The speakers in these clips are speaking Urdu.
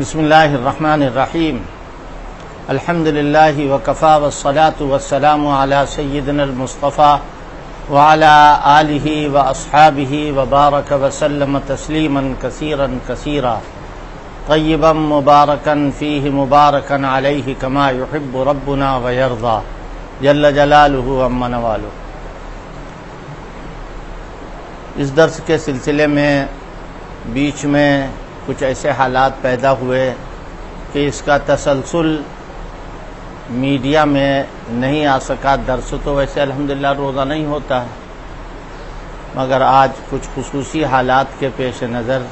بسم اللہ الرحمن الرحیم الحمد للہ وکفا والصلاة والسلام علی سیدنا المصطفیٰ وعلی آلہ واصحابہ وبارک وسلم تسلیما کثیرا کثیرا طیبا مبارکا فیہ مبارکا علیہ کما یحب ربنا ویرضا جل جلالہ عما نوالہ۔ اس درس کے سلسلے میں بیچ میں کچھ ایسے حالات پیدا ہوئے کہ اس کا تسلسل میڈیا میں نہیں آ سکا۔ درس تو ویسے الحمدللہ روزانہ ہی ہوتا ہے، مگر آج کچھ خصوصی حالات کے پیش نظر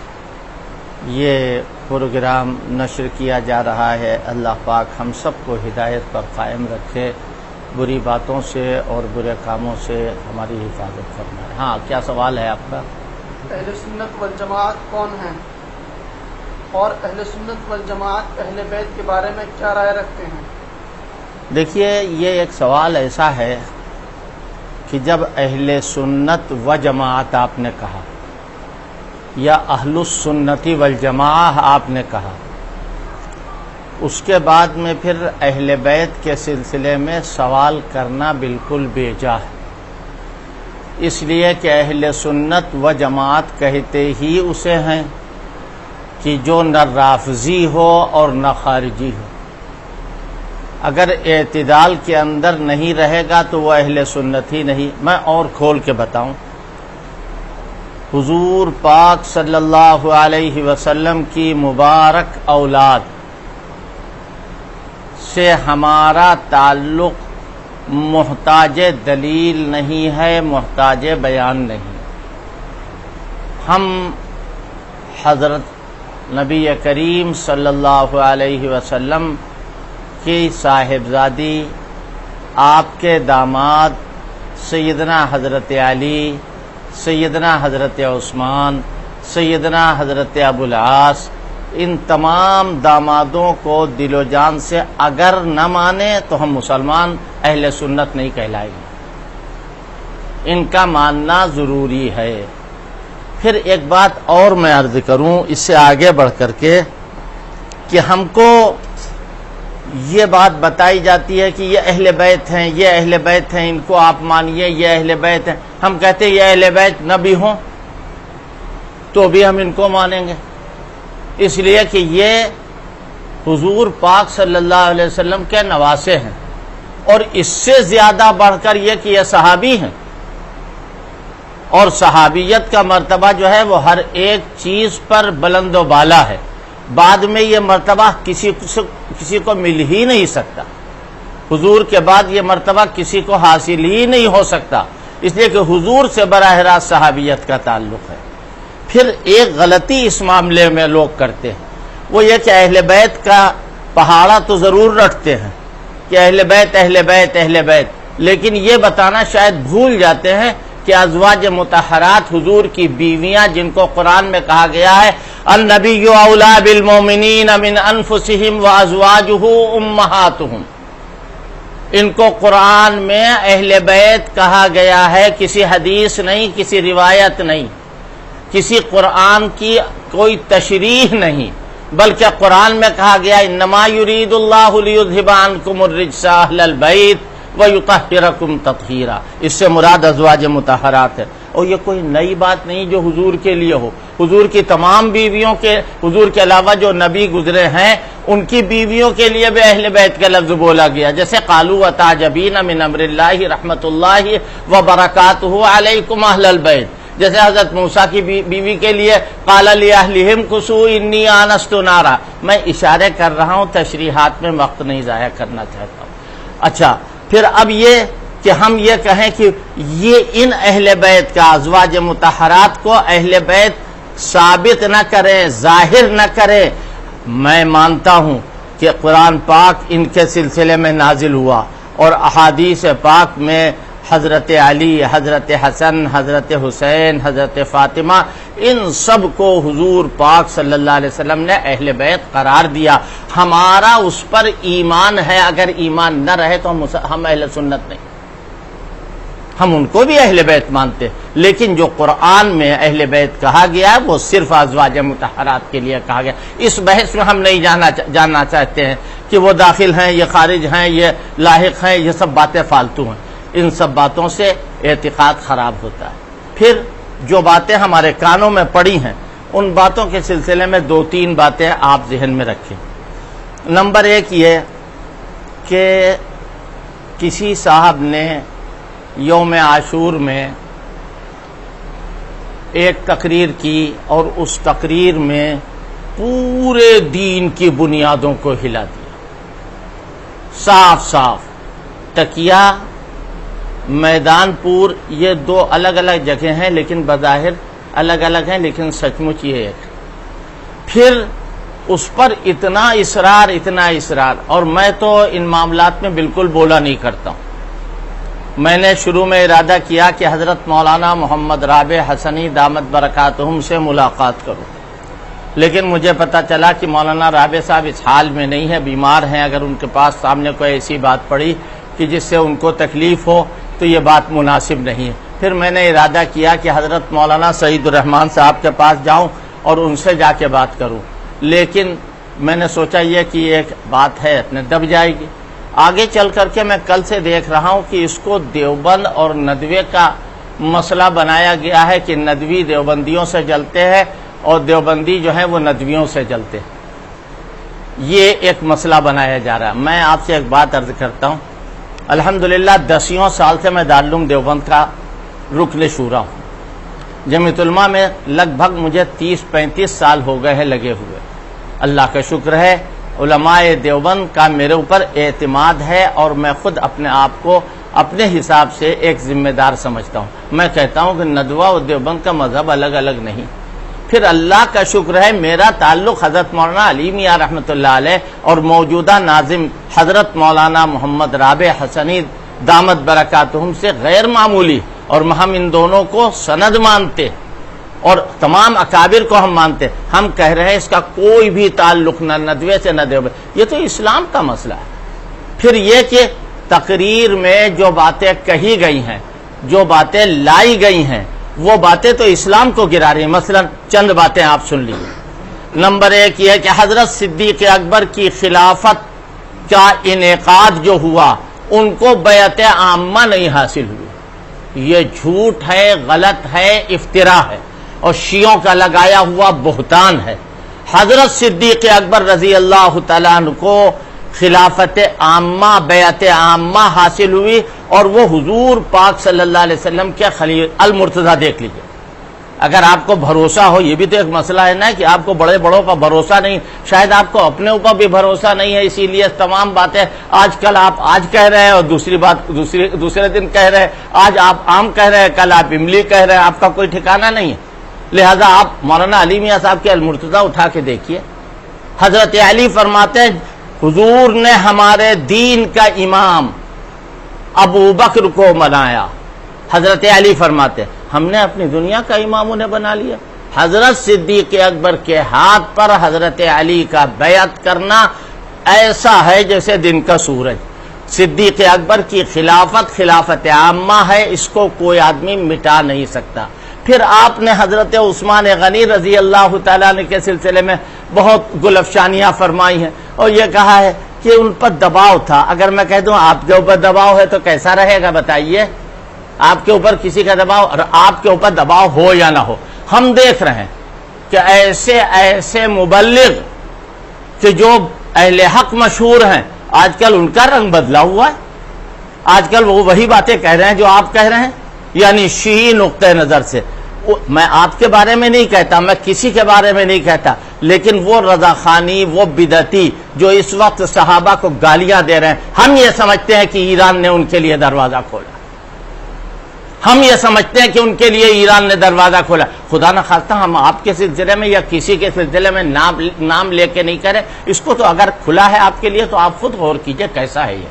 یہ پروگرام نشر کیا جا رہا ہے۔ اللہ پاک ہم سب کو ہدایت پر قائم رکھے، بری باتوں سے اور برے کاموں سے ہماری حفاظت فرمائے۔ ہاں، کیا سوال ہے آپ کا؟ اہل سنت والجماعت کون ہیں اور اہل سنت والجماعت اہل بیت کے بارے میں کیا رائے رکھتے ہیں؟ دیکھیے، یہ ایک سوال ایسا ہے کہ جب اہل سنت و جماعت آپ نے کہا یا اہل السنت والجماعت آپ نے کہا، اس کے بعد میں پھر اہل بیت کے سلسلے میں سوال کرنا بالکل بے جا ہے، اس لیے کہ اہل سنت و جماعت کہتے ہی اسے ہیں کہ جو نہ رافضی ہو اور نہ خارجی ہو۔ اگر اعتدال کے اندر نہیں رہے گا تو وہ اہل سنت ہی نہیں۔ میں اور کھول کے بتاؤں، حضور پاک صلی اللہ علیہ وسلم کی مبارک اولاد سے ہمارا تعلق محتاج دلیل نہیں ہے، محتاج بیان نہیں۔ ہم حضرت نبی کریم صلی اللہ علیہ وسلم کی صاحبزادی، آپ کے داماد سیدنا حضرت علی، سیدنا حضرت عثمان، سیدنا حضرت ابو العاص، ان تمام دامادوں کو دل و جان سے اگر نہ مانے تو ہم مسلمان اہل سنت نہیں کہلائیں گے۔ ان کا ماننا ضروری ہے۔ پھر ایک بات اور میں عرض کروں اس سے آگے بڑھ کر کے کہ ہم کو یہ بات بتائی جاتی ہے کہ یہ اہل بیت ہیں، یہ اہل بیت ہیں، ان کو آپ مانیے، یہ اہل بیت ہیں۔ ہم کہتے ہیں یہ اہل بیت نہ بھی ہوں تو بھی ہم ان کو مانیں گے، اس لیے کہ یہ حضور پاک صلی اللہ علیہ وسلم کے نواسے ہیں، اور اس سے زیادہ بڑھ کر یہ کہ یہ صحابی ہیں، اور صحابیت کا مرتبہ جو ہے وہ ہر ایک چیز پر بلند و بالا ہے۔ بعد میں یہ مرتبہ کسی کو مل ہی نہیں سکتا، حضور کے بعد یہ مرتبہ کسی کو حاصل ہی نہیں ہو سکتا، اس لیے کہ حضور سے براہ راست صحابیت کا تعلق ہے۔ پھر ایک غلطی اس معاملے میں لوگ کرتے ہیں، وہ یہ کہ اہل بیت کا پہاڑا تو ضرور رکھتے ہیں کہ اہل بیت اہل بیت اہل بیت، لیکن یہ بتانا شاید بھول جاتے ہیں کہ ازواج مطہرات حضور کی بیویاں، جن کو قرآن میں کہا گیا ہے النبی اولی بالمؤمنین من انفسہم وازواجہ امہاتہم، ان کو قرآن میں اہل بیت کہا گیا ہے، کسی حدیث نہیں، کسی روایت نہیں، کسی قرآن کی کوئی تشریح نہیں، بلکہ قرآن میں کہا گیا انما یرید اللہ لیذھب عنکم الرجس اہل البیت وَيُطَهِّرَكُمْ تَطْهِيرًا۔ اس سے مراد ازواج مطہرات ہے، اور یہ کوئی نئی بات نہیں جو حضور کے لیے ہو۔ حضور کی تمام بیویوں کے، حضور کے علاوہ جو نبی گزرے ہیں ان کی بیویوں کے لیے بھی اہل بیت کا لفظ بولا گیا، جیسے قالوا وَتَعْجَبِينَ مِنْ أَمْرِ اللَّهِ رحمۃ اللہ وبرکاتہ علیکم اہل البیت، جیسے حضرت موسیٰ کی بیوی کے لیے قال لأہلہم کثوا انی آنست نارا۔ میں اشارے کر رہا ہوں، تشریحات میں وقت نہیں ضائع کرنا چاہتا ہوں۔ اچھا، پھر اب یہ کہ ہم یہ کہیں کہ یہ ان اہل بیت کا، ازواج مطہرات کو اہل بیت ثابت نہ کریں، ظاہر نہ کریں۔ میں مانتا ہوں کہ قرآن پاک ان کے سلسلے میں نازل ہوا، اور احادیث پاک میں حضرت علی، حضرت حسن، حضرت حسین، حضرت فاطمہ، ان سب کو حضور پاک صلی اللہ علیہ وسلم نے اہل بیت قرار دیا۔ ہمارا اس پر ایمان ہے، اگر ایمان نہ رہے تو ہم اہل سنت نہیں۔ ہم ان کو بھی اہل بیت مانتے ہیں، لیکن جو قرآن میں اہل بیت کہا گیا ہے وہ صرف ازواج مطہرات کے لیے کہا گیا۔ اس بحث میں ہم نہیں جاننا چاہتے ہیں کہ وہ داخل ہیں، یہ خارج ہیں، یہ لاحق ہیں، یہ سب باتیں فالتو ہیں۔ ان سب باتوں سے اعتقاد خراب ہوتا ہے۔ پھر جو باتیں ہمارے کانوں میں پڑی ہیں ان باتوں کے سلسلے میں 2-3 باتیں آپ ذہن میں رکھیں۔ نمبر 1 یہ کہ کسی صاحب نے یوم عاشور میں ایک تقریر کی اور اس تقریر میں پورے دین کی بنیادوں کو ہلا دیا، صاف صاف۔ تکیہ، میدان پور، یہ 2 الگ الگ جگہ ہیں لیکن بظاہر الگ الگ ہیں، لیکن سچ مچ یہ ایک۔ پھر اس پر اتنا اصرار، اور میں تو ان معاملات میں بالکل بولا نہیں کرتا ہوں۔ میں نے شروع میں ارادہ کیا کہ حضرت مولانا محمد رابع حسنی دامت برکاتہم سے ملاقات کروں، لیکن مجھے پتا چلا کہ مولانا رابع صاحب اس حال میں نہیں ہے، بیمار ہیں۔ اگر ان کے پاس سامنے کوئی ایسی بات پڑی کہ جس سے ان کو تکلیف ہو تو یہ بات مناسب نہیں ہے۔ پھر میں نے ارادہ کیا کہ حضرت مولانا سعید الرحمان صاحب کے پاس جاؤں اور ان سے جا کے بات کروں، لیکن میں نے سوچا یہ کہ ایک بات ہے اپنے دب جائے گی۔ آگے چل کر کے میں کل سے دیکھ رہا ہوں کہ اس کو دیوبند اور ندوے کا مسئلہ بنایا گیا ہے کہ ندوی دیوبندیوں سے جلتے ہیں اور دیوبندی جو ہیں وہ ندویوں سے جلتے ہیں۔ یہ ایک مسئلہ بنایا جا رہا ہے۔ میں آپ سے ایک بات عرض کرتا ہوں، الحمدللہ 10 سال سے میں دارالعلوم دیوبند کا رکن شورا ہوں۔ جمعیت علماء میں لگ بھگ مجھے 30-35 سال ہو گئے ہیں لگے ہوئے۔ اللہ کا شکر ہے، علماء دیوبند کا میرے اوپر اعتماد ہے اور میں خود اپنے آپ کو اپنے حساب سے ایک ذمہ دار سمجھتا ہوں۔ میں کہتا ہوں کہ ندوہ اور دیوبند کا مذہب الگ الگ نہیں۔ پھر اللہ کا شکر ہے میرا تعلق حضرت مولانا علی میاں رحمۃ اللہ علیہ اور موجودہ ناظم حضرت مولانا محمد رابع حسنی دامت برکاتہم سے غیر معمولی، اور ہم ان دونوں کو سند مانتے اور تمام اکابر کو ہم مانتے۔ ہم کہہ رہے ہیں اس کا کوئی بھی تعلق نہ ندوے سے نہ دیوبند، یہ تو اسلام کا مسئلہ ہے۔ پھر یہ کہ تقریر میں جو باتیں کہی گئی ہیں، جو باتیں لائی گئی ہیں، وہ باتیں تو اسلام کو گرا رہی ہیں۔ مثلا چند باتیں آپ سن لیجیے۔ نمبر 1 یہ ہے کہ حضرت صدیق اکبر کی خلافت کا انعقاد جو ہوا ان کو بیعت عامہ نہیں حاصل ہوئی۔ یہ جھوٹ ہے، غلط ہے، افتراء ہے اور شیعوں کا لگایا ہوا بہتان ہے۔ حضرت صدیق اکبر رضی اللہ تعالیٰ عنہ کو خلافت عامہ، بیعت عامہ حاصل ہوئی، اور وہ حضور پاک صلی اللہ علیہ وسلم کے خلیل المرتضیٰ دیکھ لیجیے۔ اگر آپ کو بھروسہ ہو، یہ بھی تو ایک مسئلہ ہے نا کہ آپ کو بڑے بڑوں کا بھروسہ نہیں، شاید آپ کو اپنے اوپر بھی بھروسہ نہیں ہے، اسی لیے تمام باتیں آج کل آپ آج کہہ رہے ہیں اور دوسرے دن کہہ رہے ہیں۔ آج آپ عام کہہ رہے ہیں، کل آپ املی کہہ رہے ہیں، آپ کا کوئی ٹھکانہ نہیں ہے۔ لہذا آپ مولانا علی میاں صاحب کے المرتضیٰ اٹھا کے دیکھیے۔ حضرت علی فرماتے ہیں حضور نے ہمارے دین کا امام ابو بکر کو بنایا۔ حضرت علی فرماتے ہیں ہم نے اپنی دنیا کا امام انہیں بنا لیا۔ حضرت صدیق اکبر کے ہاتھ پر حضرت علی کا بیعت کرنا ایسا ہے جیسے دن کا سورج۔ صدیق اکبر کی خلافت عامہ ہے، اس کو کوئی آدمی مٹا نہیں سکتا۔ پھر آپ نے حضرت عثمان غنی رضی اللہ تعالیٰ عنہ کے سلسلے میں بہت گلفشانیاں فرمائی ہیں اور یہ کہا ہے کہ ان پر دباؤ تھا۔ اگر میں کہہ دوں آپ کے اوپر دباؤ ہے تو کیسا رہے گا بتائیے؟ آپ کے اوپر کسی کا دباؤ، اور آپ کے اوپر دباؤ ہو یا نہ ہو، ہم دیکھ رہے ہیں کہ ایسے مبلغ کہ جو اہل حق مشہور ہیں، آج کل ان کا رنگ بدلا ہوا ہے۔ آج کل وہ وہی باتیں کہہ رہے ہیں جو آپ کہہ رہے ہیں، یعنی شیعی نقطۂ نظر سے۔ میں آپ کے بارے میں نہیں کہتا، میں کسی کے بارے میں نہیں کہتا، لیکن وہ رضا خانی، وہ بدعتی جو اس وقت صحابہ کو گالیاں دے رہے ہیں، ہم یہ سمجھتے ہیں کہ ایران نے ان کے لیے دروازہ کھولا۔ ہم یہ سمجھتے ہیں کہ ان کے لیے ایران نے دروازہ کھولا۔ خدا نہ خواستہ ہم آپ کے سلسلے میں یا کسی کے سلسلے میں نام لے کے نہیں کریں، اس کو تو اگر کھلا ہے آپ کے لیے تو آپ خود غور کیجئے کیسا ہے یہ۔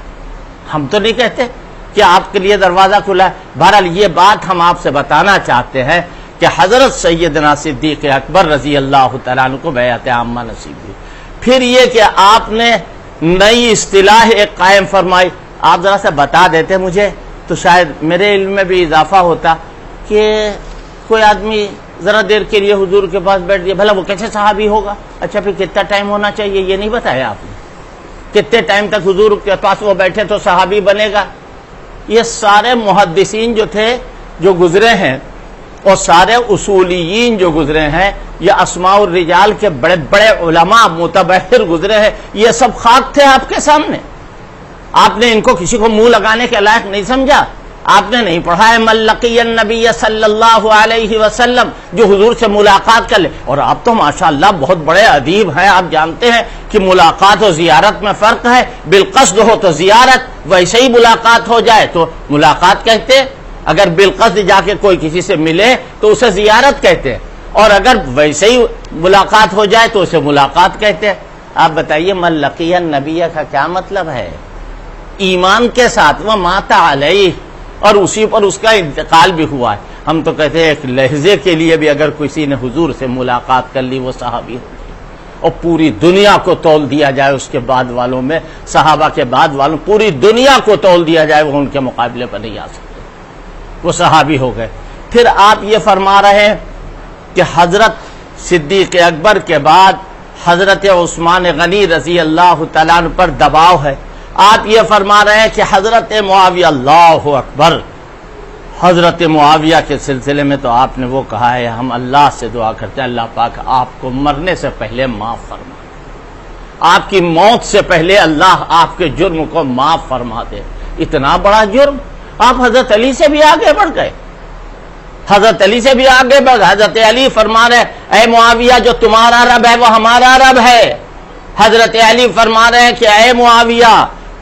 ہم تو نہیں کہتے کہ آپ کے لیے دروازہ کھلا ہے۔ بہرحال یہ بات ہم آپ سے بتانا چاہتے ہیں کہ حضرت سیدنا صدیق اکبر رضی اللہ تعالیٰ عنہ کو بیعت عامہ نصیب ہوئی۔ پھر یہ کہ آپ نے نئی اصطلاح ایک قائم فرمائی۔ آپ ذرا سا بتا دیتے مجھے تو شاید میرے علم میں بھی اضافہ ہوتا کہ کوئی آدمی ذرا دیر کے لیے حضور کے پاس بیٹھ گیا، بھلا وہ کیسے صحابی ہوگا؟ اچھا پھر کتنا ٹائم ہونا چاہیے یہ نہیں بتایا آپ نے، کتنے ٹائم تک حضور کے پاس وہ بیٹھے تو صحابی بنے گا؟ یہ سارے محدثین جو تھے جو گزرے ہیں اور سارے اصولیین جو گزرے ہیں، یہ اسماء الرجال کے بڑے بڑے علماء متبحر گزرے ہیں، یہ سب خاک تھے آپ کے سامنے. آپ نے ان کو کسی کو منہ لگانے کے لائق نہیں سمجھا. آپ نے نہیں پڑھا ہے من لقی النبی صلی اللہ علیہ وسلم، جو حضور سے ملاقات کر لے. اور آپ تو ماشاءاللہ بہت بڑے ادیب ہیں، آپ جانتے ہیں کہ ملاقات و زیارت میں فرق ہے. بالقصد ہو تو زیارت، ویسے ہی ملاقات ہو جائے تو ملاقات کہتے. اگر بالقصد جا کے کوئی کسی سے ملے تو اسے زیارت کہتے ہیں، اور اگر ویسے ہی ملاقات ہو جائے تو اسے ملاقات کہتے ہیں. آپ بتائیے من لقی النبی کا کیا مطلب ہے؟ ایمان کے ساتھ وہ مات علیہ، اور اسی پر اس کا انتقال بھی ہوا ہے. ہم تو کہتے ہیں ایک لحظے کے لیے بھی اگر کسی نے حضور سے ملاقات کر لی وہ صحابی ہو گئی. اور پوری دنیا کو تول دیا جائے اس کے بعد والوں میں، صحابہ کے بعد والوں، پوری دنیا کو تول دیا جائے وہ ان کے مقابلے پر نہیں آ سکتے، وہ صحابی ہو گئے. پھر آپ یہ فرما رہے ہیں کہ حضرت صدیق اکبر کے بعد حضرت عثمان غنی رضی اللہ تعالیٰ عنہ پر دباؤ ہے. آپ یہ فرما رہے ہیں کہ حضرت معاویہ، اللہ اکبر، حضرت معاویہ کے سلسلے میں تو آپ نے وہ کہا ہے ہم اللہ سے دعا کرتے ہیں اللہ پاک آپ کو مرنے سے پہلے معاف فرما، آپ کی موت سے پہلے اللہ آپ کے جرم کو معاف فرما دے. اتنا بڑا جرم! آپ حضرت علی سے بھی آگے بڑھ گئے، حضرت علی سے بھی آگے بڑھ گئے. حضرت علی فرما رہے اے معاویہ جو تمہارا رب ہے وہ ہمارا رب ہے. حضرت علی فرما رہے ہیں کہ اے معاویہ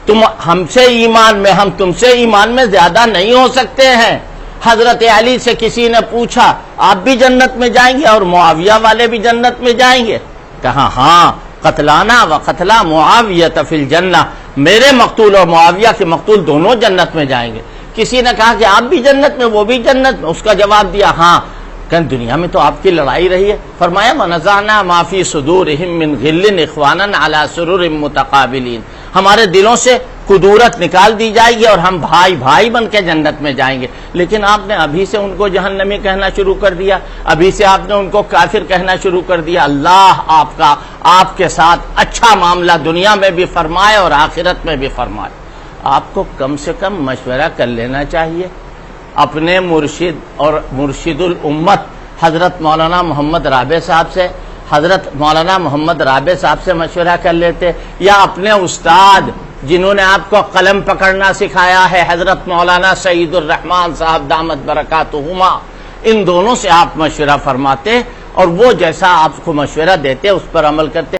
تم ہم سے ایمان میں، ہم تم سے ایمان میں زیادہ نہیں ہو سکتے ہیں. حضرت علی سے کسی نے پوچھا آپ بھی جنت میں جائیں گے اور معاویہ والے بھی جنت میں جائیں گے؟ کہا ہاں، قتلانا و قتلا معاویہ فی الجنہ، میرے مقتول اور معاویہ کے مقتول دونوں جنت میں جائیں گے. کسی نے کہا کہ آپ بھی جنت میں وہ بھی جنت میں؟ اس کا جواب دیا ہاں. کہ دنیا میں تو آپ کی لڑائی رہی ہے. فرمایا وَنَزَعْنَا مَا فِي صُدُورِهِم مِّن غِلٍّ إِخْوَانًا عَلَى سُرُرٍ مُتَقَابِلِينَ، ہمارے دلوں سے قدورت نکال دی جائے گی اور ہم بھائی بھائی بن کے جنت میں جائیں گے. لیکن آپ نے ابھی سے ان کو جہنمی کہنا شروع کر دیا، ابھی سے آپ نے ان کو کافر کہنا شروع کر دیا. اللہ آپ کے ساتھ اچھا معاملہ دنیا میں بھی فرمائے اور آخرت میں بھی فرمائے. آپ کو کم سے کم مشورہ کر لینا چاہیے. اپنے مرشد اور مرشد الامت حضرت مولانا محمد رابع صاحب سے، حضرت مولانا محمد رابع صاحب سے مشورہ کر لیتے، یا اپنے استاد جنہوں نے آپ کو قلم پکڑنا سکھایا ہے حضرت مولانا سعید الرحمان صاحب دامت برکاتہما، ان دونوں سے آپ مشورہ فرماتے اور وہ جیسا آپ کو مشورہ دیتے اس پر عمل کرتے.